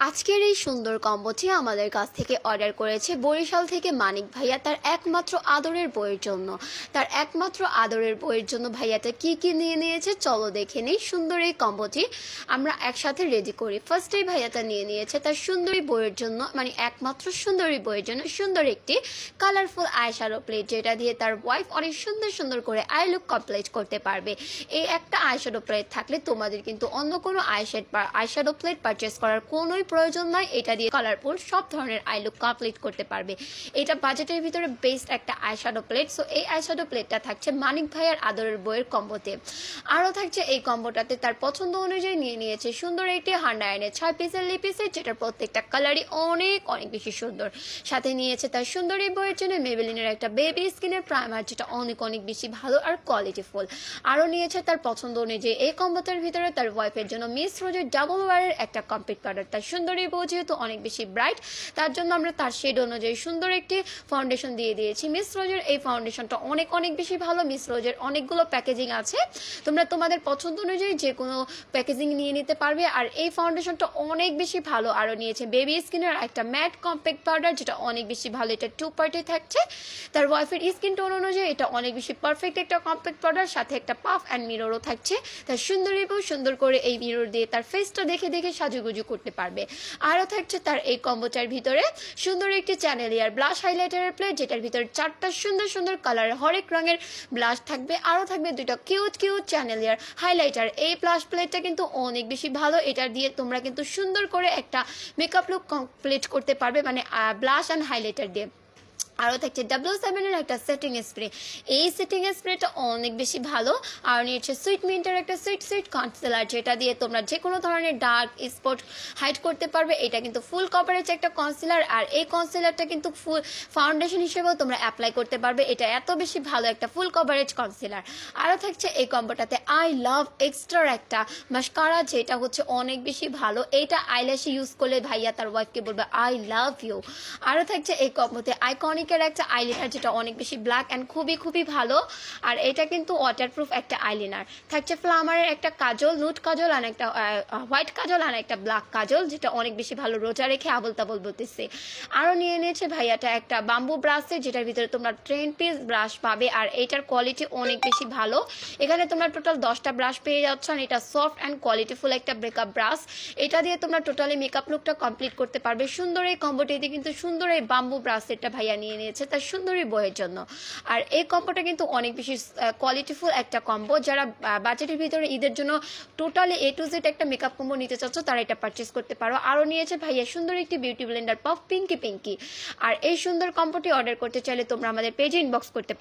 আজকের এই সুন্দর কম্বোটি আমাদের কাছ থেকে অর্ডার করেছে বরিশাল থেকে মানিক ভাইয়া তার একমাত্র আদরের বইয়ের জন্য। তার একমাত্র আদরের বইয়ের জন্য ভাইয়াটা কি কি নিয়ে নিয়েছে চলো দেখে নেই। সুন্দর এই কম্বোটি আমরা একসাথে রেডি করি। ফার্স্টেই ভাইয়াটা নিয়ে নিয়েছে তার সুন্দরী বইয়ের জন্য, মানে একমাত্র সুন্দরী বইয়ের জন্য সুন্দর একটি কালারফুল আইশ্যাডো প্লেট, যেটা দিয়ে তার ওয়াইফ অনেক সুন্দর সুন্দর করে আই লুক কমপ্লিট করতে পারবে। এই একটা আইশ্যাডো প্লেট থাকলে তোমাদের কিন্তু অন্য কোনো আইশ্যাডো প্লেট পারচেস করার কোনোই প্রয়োজন নাই। এটা দিয়ে কালারফুল সব ধরনের আই লুক কমপ্লিট করতে পারবে। এটা বাজেটের ভিতরে বেস্ট একটা আইশ্যাডো প্লেট। সো এই আইশ্যাডো প্লেটটা থাকছে মানিক ভাইয়ার আদরের বইয়ের কম্বোতে। আরও থাকছে এই কম্বোটাতে তার পছন্দ অনুযায়ী নিয়ে নিয়েছে সুন্দর একটি হান্ডা আয়নের 6 পিসের লিপিসেট, যেটার প্রত্যেকটা কালারই অনেক অনেক বেশি সুন্দর। সাথে নিয়েছে তার সুন্দর এই বইয়ের জন্য মেবেলিনের একটা বেবি স্কিনের প্রাইমার, যেটা অনেক অনেক বেশি ভালো আর কোয়ালিটিফুল। আরও নিয়েছে তার পছন্দ অনুযায়ী এই কম্বোটার ভিতরে তার ওয়াইফের জন্য মিস রোজের ডাবল ওয়ারের একটা কমপ্লিট পাউডার। তার সুন্দরী বউ যেহেতু অনেক বেশি ব্রাইট, তার জন্য আমরা তার শেড অনুযায়ী সুন্দর একটি ফাউন্ডেশন দিয়ে দিয়েছি। মিস রোজের এই ফাউন্ডেশনটা অনেক অনেক বেশি ভালো। মিস রোজের অনেকগুলো প্যাকেজিং আছে, তোমরা তোমাদের পছন্দ অনুযায়ী যে কোনো প্যাকেজিং নিয়ে নিতে পারবে। আর এই ফাউন্ডেশনটা অনেক বেশি ভালো। আরও নিয়েছে বেবি স্কিনের একটা ম্যাট কম্প্যাক্ট পাউডার, যেটা অনেক বেশি ভালো। এটা 2 পার্টে থাকছে। তার ওয়াইফের স্কিন টোন অনুযায়ী এটা অনেক বেশি পারফেক্ট একটা কম্প্যাক্ট পাউডার। সাথে একটা পাফ অ্যান্ড মিররও থাকছে। তার সুন্দরী বউ সুন্দর করে এই মিরর দিয়ে তার ফেসটা দেখে দেখে সাজুগুজু করতে পারবে। আরও থাকছে তার এই কম্বোটার ভিতরে সুন্দর একটি চ্যানেলিয়ার ব্লাশ হাইলাইটারের প্লেট, যেটার ভিতরে 4টা সুন্দর সুন্দর কালারের হরেক রঙের ব্লাশ থাকবে। আরও থাকবে 2টা কিউট কিউট চ্যানেলিয়ার হাইলাইটার। এই ব্লাশ প্লেটটা কিন্তু অনেক বেশি ভালো। এটা দিয়ে তোমরা কিন্তু সুন্দর করে একটা মেকআপ লুক কমপ্লিট করতে পারবে, মানে ব্লাশ অ্যান্ড হাইলাইটার দিয়ে। আরও থাকছে W7-এর একটা সেটিং স্প্রে। এই সেটিং স্প্রেটা অনেক বেশি ভালো। আর নিয়েছে সুইট মিন্টের একটা সুইট সুইট কনসিলার, যেটা দিয়ে তোমরা যে কোনো ধরনের ডার্ক স্পট হাইড করতে পারবে। এটা কিন্তু ফুল কভারেজ একটা কনসিলার, আর এই কনসিলারটা কিন্তু ফুল ফাউন্ডেশন হিসেবেও তোমরা অ্যাপ্লাই করতে পারবে। এটা এত বেশি ভালো একটা ফুল কভারেজ কনসিলার। আরও থাকছে এই কম্বোটাতে আই লাভ এক্সট্রার একটা মাস্কারা, যেটা হচ্ছে অনেক বেশি ভালো। এইটা আইল্যাশে ইউজ করলে ভাইয়া তার ওয়াইফকে বলবে আই লাভ ইউ। আরও থাকছে এই কম্বোতে আইকনিক একটা আইলাইনার, যেটা অনেক বেশি ব্ল্যাক অ্যান্ড খুবই খুবই ভালো। আর এটা কিন্তু ওয়াটারপ্রুফ একটা আইলাইনার। থাকছে ফ্লামারের একটা কাজল, নুট কাজল, আর একটা হোয়াইট কাজল, আর একটা ব্ল্যাক কাজল, যেটা অনেক বেশি ভালো। রোজা রেখে আবল তাবল বলতেছে। আরও নিয়ে নিয়েছে ভাইয়াটা একটা বাম্বু ব্রাশের, যেটার ভিতরে তোমরা 10 পিস ব্রাশ পাবে। আর এটার কোয়ালিটি অনেক বেশি ভালো। এখানে তোমরা টোটাল 10টা ব্রাশ পেয়ে যাচ্ছ। আর এটা সফট অ্যান্ড কোয়ালিটিফুল একটা ব্রেকআপ ব্রাশ। এটা দিয়ে তোমরা টোটালি মেকআপ লুকটা কমপ্লিট করতে পারবে। সুন্দর এই কম্বোটিতে কিন্তু সুন্দর এই বাম্বু ব্রাশেরটা ভাইয়া নিয়ে নিয়েছে তার সুন্দরী বইয়ের জন্য। আর এই কম্বোটা কিন্তু অনেক বেশি কোয়ালিটিফুল একটা কম্বো। যারা বাজেটের ভিতরে ঈদের জন্য টোটালি A to Z একটা মেকআপ কম্বো নিতে চাচ্ছ, তারা এটা পারচেস করতে পারো। আরও নিয়েছে ভাইয়া সুন্দর একটি beauty blender puff pinky pinky. আর এই সুন্দর কম্বোটি অর্ডার করতে চাইলে তোমরা আমাদের পেজে ইনবক্স করতে পারো।